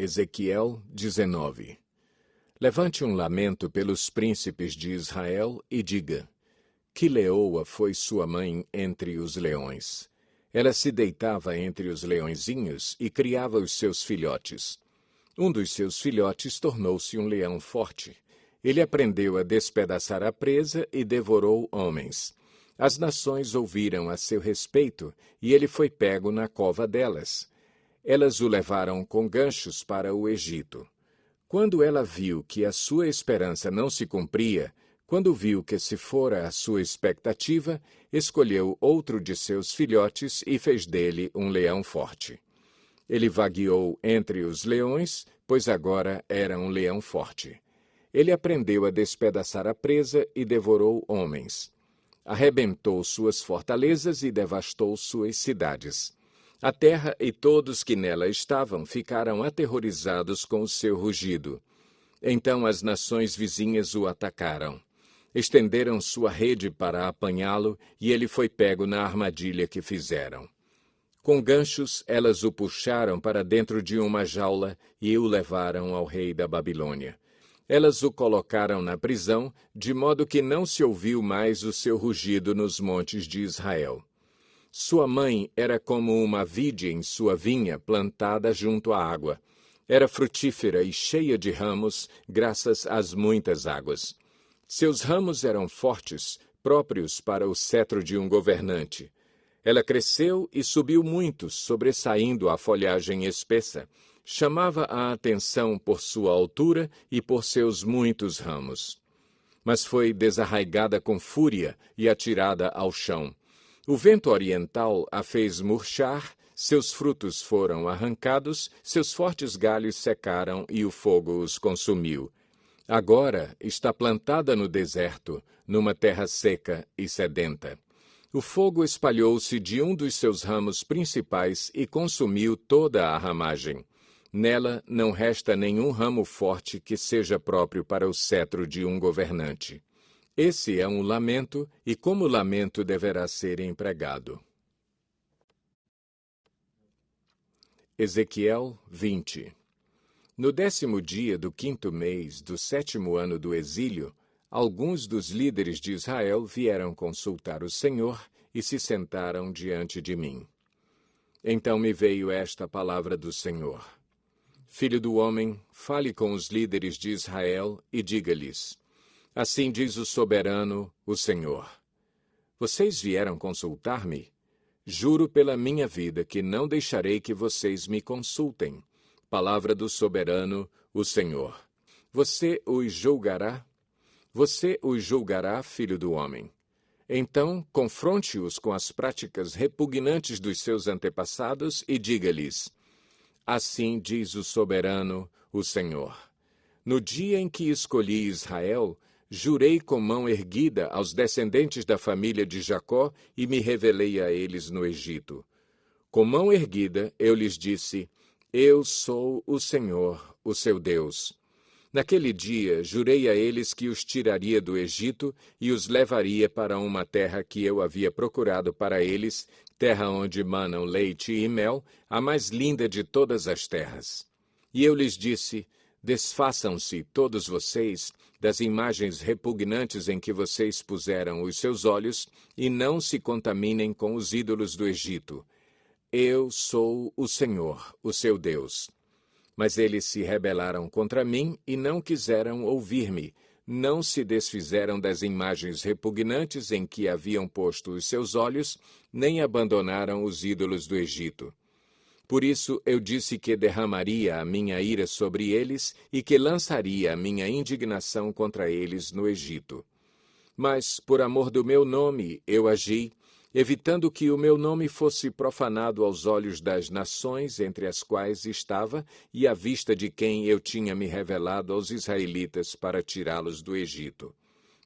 Ezequiel 19. Levante um lamento pelos príncipes de Israel e diga: que leoa foi sua mãe entre os leões. Ela se deitava entre os leõezinhos e criava os seus filhotes. Um dos seus filhotes tornou-se um leão forte. Ele aprendeu a despedaçar a presa e devorou homens. As nações ouviram a seu respeito e ele foi pego na cova delas. Elas o levaram com ganchos para o Egito. Quando ela viu que a sua esperança não se cumpria, quando viu que se fora a sua expectativa, escolheu outro de seus filhotes e fez dele um leão forte. Ele vagueou entre os leões, pois agora era um leão forte. Ele aprendeu a despedaçar a presa e devorou homens. Arrebentou suas fortalezas e devastou suas cidades. A terra e todos que nela estavam ficaram aterrorizados com o seu rugido. Então as nações vizinhas o atacaram. Estenderam sua rede para apanhá-lo e ele foi pego na armadilha que fizeram. Com ganchos, elas o puxaram para dentro de uma jaula e o levaram ao rei da Babilônia. Elas o colocaram na prisão, de modo que não se ouviu mais o seu rugido nos montes de Israel. Sua mãe era como uma vide em sua vinha plantada junto à água. Era frutífera e cheia de ramos, graças às muitas águas. Seus ramos eram fortes, próprios para o cetro de um governante. Ela cresceu e subiu muito, sobressaindo a folhagem espessa. Chamava a atenção por sua altura e por seus muitos ramos. Mas foi desarraigada com fúria e atirada ao chão. O vento oriental a fez murchar, seus frutos foram arrancados, seus fortes galhos secaram e o fogo os consumiu. Agora está plantada no deserto, numa terra seca e sedenta. O fogo espalhou-se de um dos seus ramos principais e consumiu toda a ramagem. Nela não resta nenhum ramo forte que seja próprio para o cetro de um governante. Esse é um lamento, e como lamento deverá ser empregado. Ezequiel 20. No 10º dia do 5º mês do 7º ano do exílio, alguns dos líderes de Israel vieram consultar o Senhor e se sentaram diante de mim. Então me veio esta palavra do Senhor: Filho do homem, fale com os líderes de Israel e diga-lhes: assim diz o soberano, o Senhor. Vocês vieram consultar-me? Juro pela minha vida que não deixarei que vocês me consultem. Palavra do soberano, o Senhor. Você os julgará? Você os julgará, filho do homem. Então, confronte-os com as práticas repugnantes dos seus antepassados e diga-lhes: assim diz o soberano, o Senhor. No dia em que escolhi Israel, jurei com mão erguida aos descendentes da família de Jacó e me revelei a eles no Egito. Com mão erguida, eu lhes disse: eu sou o Senhor, o seu Deus. Naquele dia, jurei a eles que os tiraria do Egito e os levaria para uma terra que eu havia procurado para eles, terra onde manam leite e mel, a mais linda de todas as terras. E eu lhes disse: desfaçam-se, todos vocês, das imagens repugnantes em que vocês puseram os seus olhos e não se contaminem com os ídolos do Egito. Eu sou o Senhor, o seu Deus. Mas eles se rebelaram contra mim e não quiseram ouvir-me, não se desfizeram das imagens repugnantes em que haviam posto os seus olhos, nem abandonaram os ídolos do Egito. Por isso eu disse que derramaria a minha ira sobre eles e que lançaria a minha indignação contra eles no Egito. Mas, por amor do meu nome, eu agi, evitando que o meu nome fosse profanado aos olhos das nações entre as quais estava e à vista de quem eu tinha me revelado aos israelitas para tirá-los do Egito.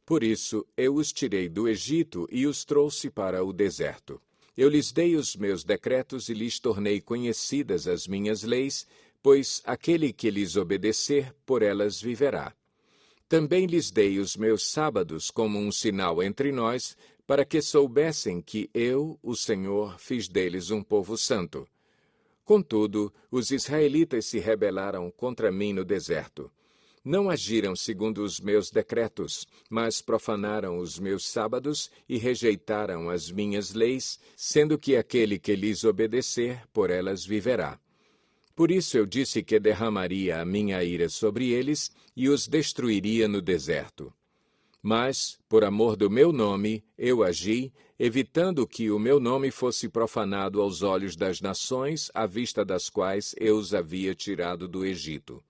Por isso, eu os tirei do Egito e os trouxe para o deserto. Eu lhes dei os meus decretos e lhes tornei conhecidas as minhas leis, pois aquele que lhes obedecer, por elas viverá. Também lhes dei os meus sábados como um sinal entre nós, para que soubessem que eu, o Senhor, fiz deles um povo santo. Contudo, os israelitas se rebelaram contra mim no deserto. Não agiram segundo os meus decretos, mas profanaram os meus sábados e rejeitaram as minhas leis, sendo que aquele que lhes obedecer, por elas viverá. Por isso eu disse que derramaria a minha ira sobre eles e os destruiria no deserto. Mas, por amor do meu nome, eu agi, evitando que o meu nome fosse profanado aos olhos das nações, à vista das quais eu os havia tirado do Egito.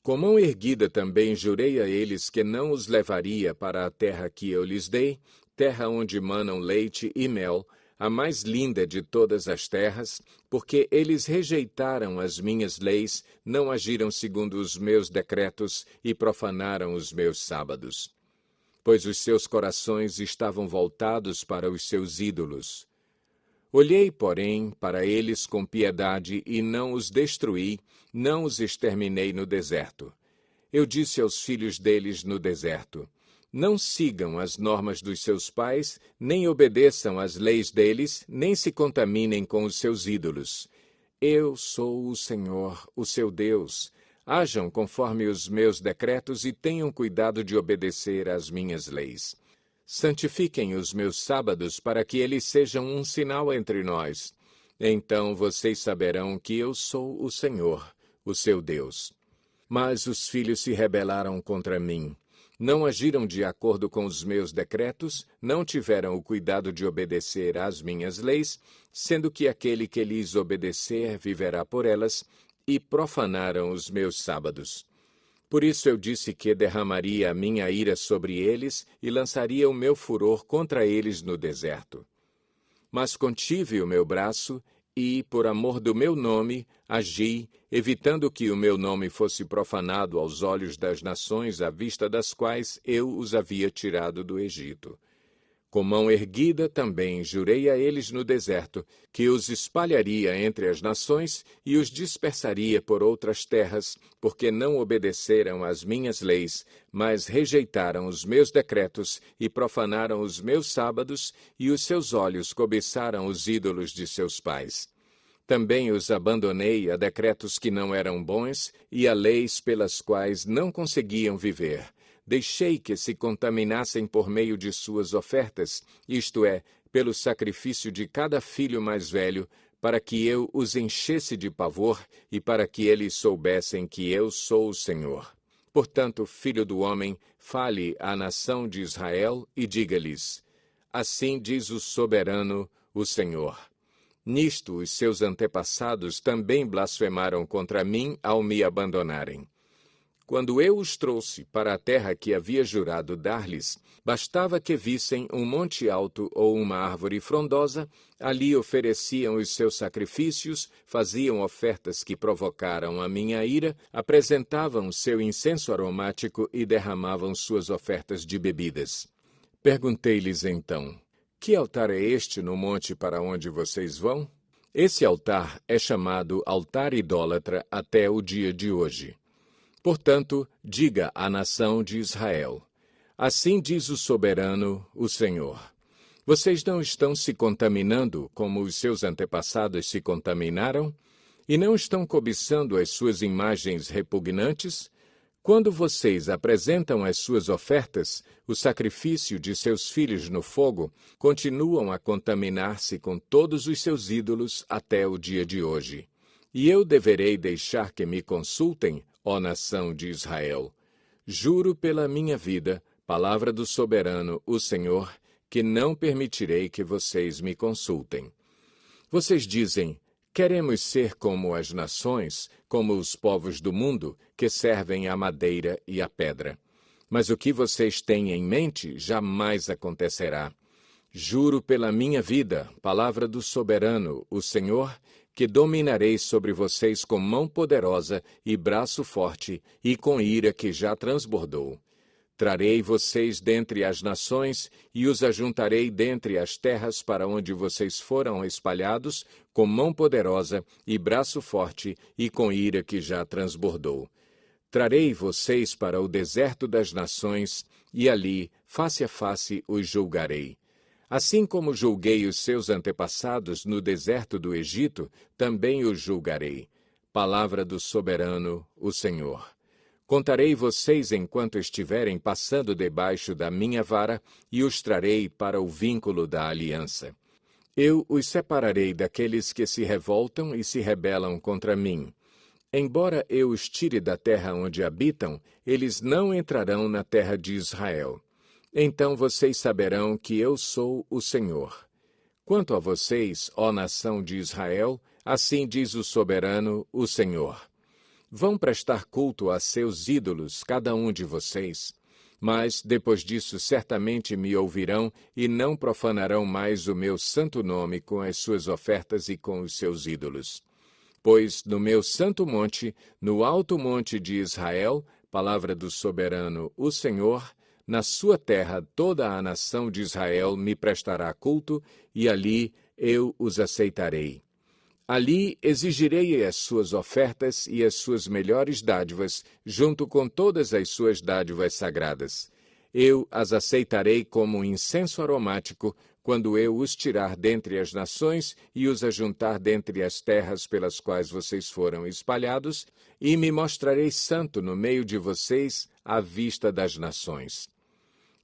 Com mão erguida também jurei a eles que não os levaria para a terra que eu lhes dei, terra onde manam leite e mel, a mais linda de todas as terras, porque eles rejeitaram as minhas leis, não agiram segundo os meus decretos e profanaram os meus sábados. Pois os seus corações estavam voltados para os seus ídolos. Olhei, porém, para eles com piedade e não os destruí, não os exterminei no deserto. Eu disse aos filhos deles no deserto: não sigam as normas dos seus pais, nem obedeçam às leis deles, nem se contaminem com os seus ídolos. Eu sou o Senhor, o seu Deus. Hajam conforme os meus decretos e tenham cuidado de obedecer às minhas leis. Santifiquem os meus sábados para que eles sejam um sinal entre nós. Então vocês saberão que eu sou o Senhor, o seu Deus. Mas os filhos se rebelaram contra mim. Não agiram de acordo com os meus decretos, não tiveram o cuidado de obedecer às minhas leis, sendo que aquele que lhes obedecer viverá por elas, e profanaram os meus sábados. Por isso eu disse que derramaria a minha ira sobre eles e lançaria o meu furor contra eles no deserto. Mas contive o meu braço e, por amor do meu nome, agi, evitando que o meu nome fosse profanado aos olhos das nações à vista das quais eu os havia tirado do Egito. Com mão erguida também jurei a eles no deserto que os espalharia entre as nações e os dispersaria por outras terras, porque não obedeceram às minhas leis, mas rejeitaram os meus decretos e profanaram os meus sábados, e os seus olhos cobiçaram os ídolos de seus pais. Também os abandonei a decretos que não eram bons e a leis pelas quais não conseguiam viver. Deixei que se contaminassem por meio de suas ofertas, isto é, pelo sacrifício de cada filho mais velho, para que eu os enchesse de pavor e para que eles soubessem que eu sou o Senhor. Portanto, filho do homem, fale à nação de Israel e diga-lhes: assim diz o soberano, o Senhor. Nisto os seus antepassados também blasfemaram contra mim ao me abandonarem. Quando eu os trouxe para a terra que havia jurado dar-lhes, bastava que vissem um monte alto ou uma árvore frondosa, ali ofereciam os seus sacrifícios, faziam ofertas que provocaram a minha ira, apresentavam seu incenso aromático e derramavam suas ofertas de bebidas. Perguntei-lhes então: que altar é este no monte para onde vocês vão? Esse altar é chamado altar idólatra até o dia de hoje. Portanto, diga à nação de Israel: assim diz o soberano, o Senhor. Vocês não estão se contaminando como os seus antepassados se contaminaram? E não estão cobiçando as suas imagens repugnantes? Quando vocês apresentam as suas ofertas, o sacrifício de seus filhos no fogo, continuam a contaminar-se com todos os seus ídolos até o dia de hoje. E eu deverei deixar que me consultem, ó nação de Israel. Juro pela minha vida, palavra do soberano, o Senhor, que não permitirei que vocês me consultem. Vocês dizem: queremos ser como as nações, como os povos do mundo, que servem a madeira e a pedra. Mas o que vocês têm em mente jamais acontecerá. Juro pela minha vida, palavra do soberano, o Senhor, que dominarei sobre vocês com mão poderosa e braço forte, e com ira que já transbordou. Trarei vocês dentre as nações, e os ajuntarei dentre as terras para onde vocês foram espalhados, com mão poderosa e braço forte, e com ira que já transbordou. Trarei vocês para o deserto das nações, e ali, face a face, os julgarei. Assim como julguei os seus antepassados no deserto do Egito, também os julgarei. Palavra do soberano, o Senhor. Contarei vocês enquanto estiverem passando debaixo da minha vara e os trarei para o vínculo da aliança. Eu os separarei daqueles que se revoltam e se rebelam contra mim. Embora eu os tire da terra onde habitam, eles não entrarão na terra de Israel. Então vocês saberão que eu sou o Senhor. Quanto a vocês, ó nação de Israel, assim diz o soberano, o Senhor. Vão prestar culto a seus ídolos, cada um de vocês. Mas, depois disso, certamente me ouvirão e não profanarão mais o meu santo nome com as suas ofertas e com os seus ídolos. Pois no meu santo monte, no alto monte de Israel, palavra do soberano, o Senhor, na sua terra toda a nação de Israel me prestará culto, e ali eu os aceitarei. Ali exigirei as suas ofertas e as suas melhores dádivas, junto com todas as suas dádivas sagradas. Eu as aceitarei como incenso aromático, quando eu os tirar dentre as nações e os ajuntar dentre as terras pelas quais vocês foram espalhados, e me mostrarei santo no meio de vocês, à vista das nações.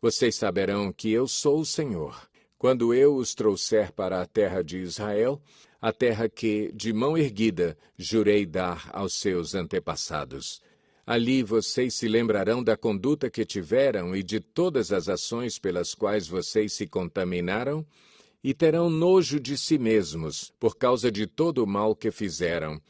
Vocês saberão que eu sou o Senhor, quando eu os trouxer para a terra de Israel, a terra que, de mão erguida, jurei dar aos seus antepassados. Ali vocês se lembrarão da conduta que tiveram e de todas as ações pelas quais vocês se contaminaram, e terão nojo de si mesmos, por causa de todo o mal que fizeram.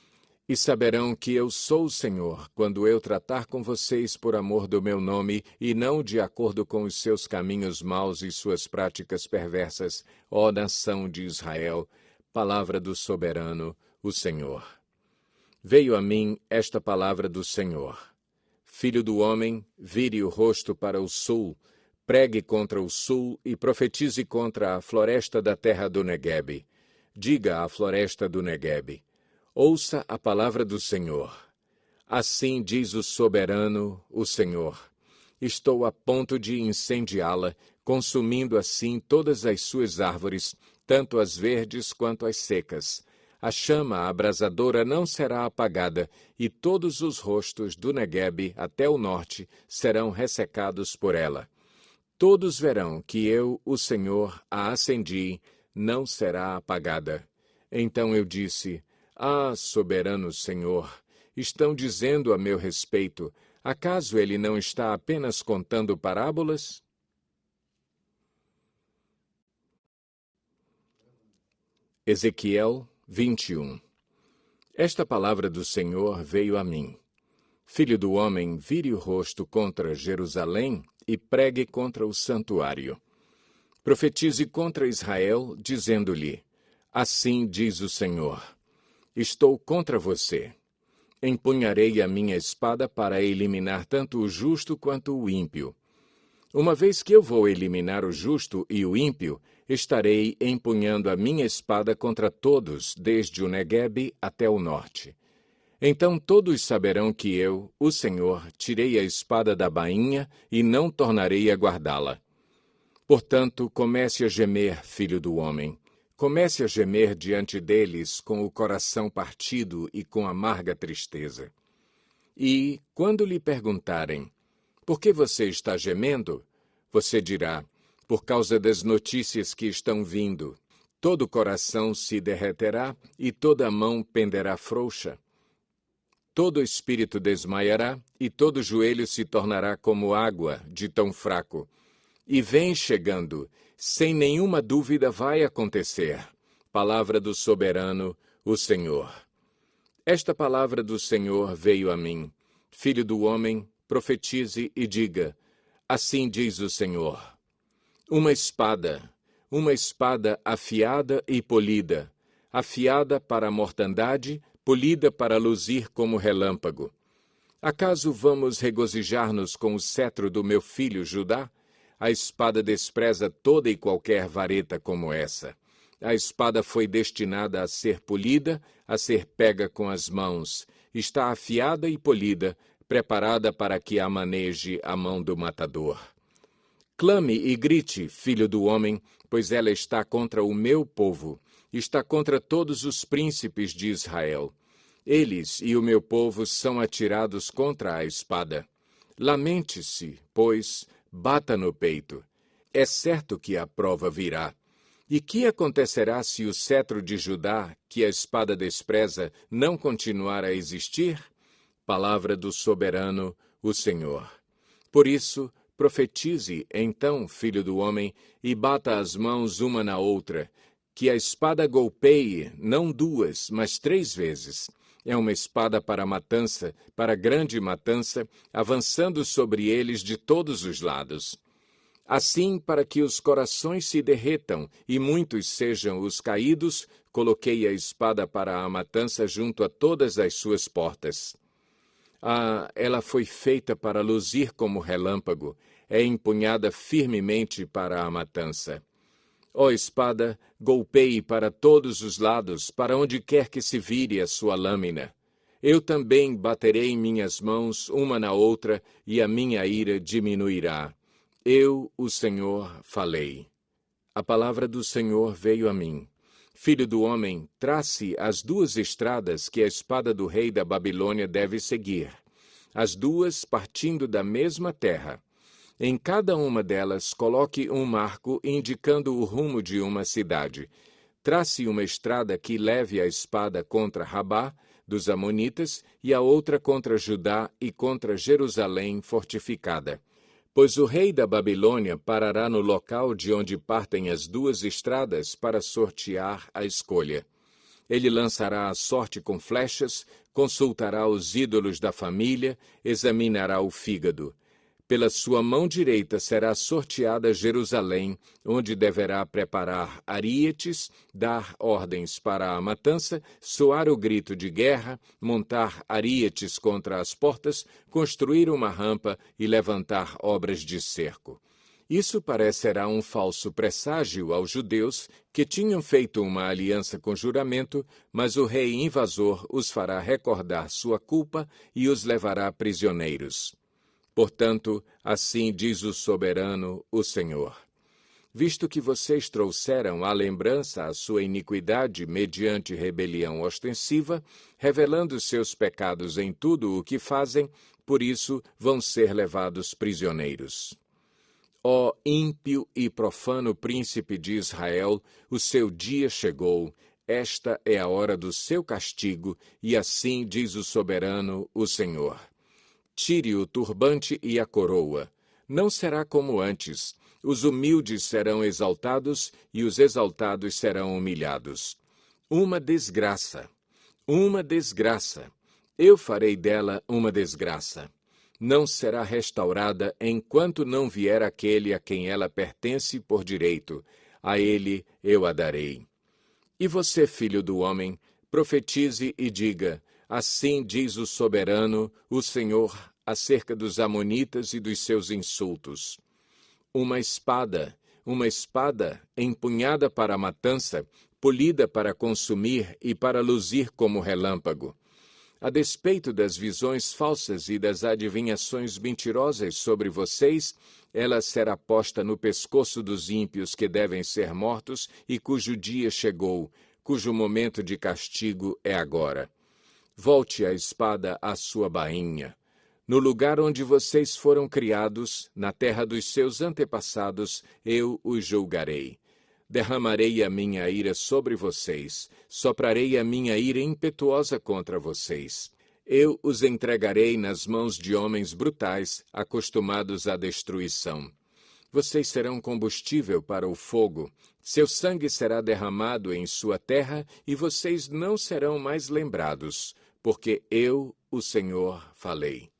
E saberão que eu sou o Senhor, quando eu tratar com vocês por amor do meu nome, e não de acordo com os seus caminhos maus e suas práticas perversas, ó nação de Israel. Palavra do soberano, o Senhor. Veio a mim esta palavra do Senhor. Filho do homem, vire o rosto para o sul, pregue contra o sul e profetize contra a floresta da terra do Neguebe. Diga à floresta do Neguebe: ouça a palavra do Senhor. Assim diz o soberano, o Senhor. Estou a ponto de incendiá-la, consumindo assim todas as suas árvores, tanto as verdes quanto as secas. A chama abrasadora não será apagada, e todos os rostos do Neguebe até o norte serão ressecados por ela. Todos verão que eu, o Senhor, a acendi, não será apagada. Então eu disse: ah, soberano Senhor, estão dizendo a meu respeito, acaso ele não está apenas contando parábolas? Ezequiel 21. Esta palavra do Senhor veio a mim. Filho do homem, vire o rosto contra Jerusalém e pregue contra o santuário. Profetize contra Israel, dizendo-lhe: assim diz o Senhor: estou contra você. Empunharei a minha espada para eliminar tanto o justo quanto o ímpio. Uma vez que eu vou eliminar o justo e o ímpio, estarei empunhando a minha espada contra todos, desde o Neguebe até o norte. Então todos saberão que eu, o Senhor, tirei a espada da bainha e não tornarei a guardá-la. Portanto, comece a gemer, filho do homem. Comece a gemer diante deles com o coração partido e com amarga tristeza. E, quando lhe perguntarem: por que você está gemendo? Você dirá: por causa das notícias que estão vindo. Todo o coração se derreterá e toda a mão penderá frouxa. Todo o espírito desmaiará e todo o joelho se tornará como água, de tão fraco. E vem chegando, sem nenhuma dúvida vai acontecer. Palavra do soberano, o Senhor. Esta palavra do Senhor veio a mim. Filho do homem, profetize e diga: assim diz o Senhor. Uma espada afiada e polida, afiada para a mortandade, polida para luzir como relâmpago. Acaso vamos regozijar-nos com o cetro do meu filho Judá? A espada despreza toda e qualquer vareta como essa. A espada foi destinada a ser polida, a ser pega com as mãos. Está afiada e polida, preparada para que a maneje a mão do matador. Clame e grite, filho do homem, pois ela está contra o meu povo, está contra todos os príncipes de Israel. Eles e o meu povo são atirados contra a espada. Lamente-se, pois, bata no peito. É certo que a prova virá. E que acontecerá se o cetro de Judá, que a espada despreza, não continuar a existir? Palavra do soberano, o Senhor. Por isso, profetize, então, filho do homem, e bata as mãos uma na outra, que a espada golpeie, não 2, mas 3 vezes. É uma espada para matança, para grande matança, avançando sobre eles de todos os lados. Assim, para que os corações se derretam e muitos sejam os caídos, coloquei a espada para a matança junto a todas as suas portas. Ela foi feita para luzir como relâmpago, é empunhada firmemente para a matança. Ó espada, golpeie para todos os lados, para onde quer que se vire a sua lâmina. Eu também baterei minhas mãos uma na outra, e a minha ira diminuirá. Eu, o Senhor, falei. A palavra do Senhor veio a mim. Filho do homem, trace as 2 estradas que a espada do rei da Babilônia deve seguir, as 2 partindo da mesma terra. Em cada uma delas, coloque um marco indicando o rumo de uma cidade. Trace uma estrada que leve a espada contra Rabá, dos Amonitas, e a outra contra Judá e contra Jerusalém fortificada. Pois o rei da Babilônia parará no local de onde partem as 2 estradas para sortear a escolha. Ele lançará a sorte com flechas, consultará os ídolos da família, examinará o fígado. Pela sua mão direita será sorteada Jerusalém, onde deverá preparar arietes, dar ordens para a matança, soar o grito de guerra, montar arietes contra as portas, construir uma rampa e levantar obras de cerco. Isso parecerá um falso presságio aos judeus, que tinham feito uma aliança com juramento, mas o rei invasor os fará recordar sua culpa e os levará prisioneiros. Portanto, assim diz o soberano, o Senhor. Visto que vocês trouxeram à lembrança a sua iniquidade mediante rebelião ostensiva, revelando seus pecados em tudo o que fazem, por isso vão ser levados prisioneiros. Ó ímpio e profano príncipe de Israel, o seu dia chegou, esta é a hora do seu castigo, e assim diz o soberano, o Senhor. Tire o turbante e a coroa. Não será como antes. Os humildes serão exaltados e os exaltados serão humilhados. Uma desgraça. Uma desgraça. Eu farei dela uma desgraça. Não será restaurada enquanto não vier aquele a quem ela pertence por direito. A ele eu a darei. E você, filho do homem, profetize e diga: assim diz o soberano, o Senhor, acerca dos amonitas e dos seus insultos. Uma espada empunhada para a matança, polida para consumir e para luzir como relâmpago. A despeito das visões falsas e das adivinhações mentirosas sobre vocês, ela será posta no pescoço dos ímpios que devem ser mortos e cujo dia chegou, cujo momento de castigo é agora. Volte a espada à sua bainha. No lugar onde vocês foram criados, na terra dos seus antepassados, eu os julgarei. Derramarei a minha ira sobre vocês, soprarei a minha ira impetuosa contra vocês. Eu os entregarei nas mãos de homens brutais, acostumados à destruição. Vocês serão combustível para o fogo, seu sangue será derramado em sua terra e vocês não serão mais lembrados, porque eu, o Senhor, falei.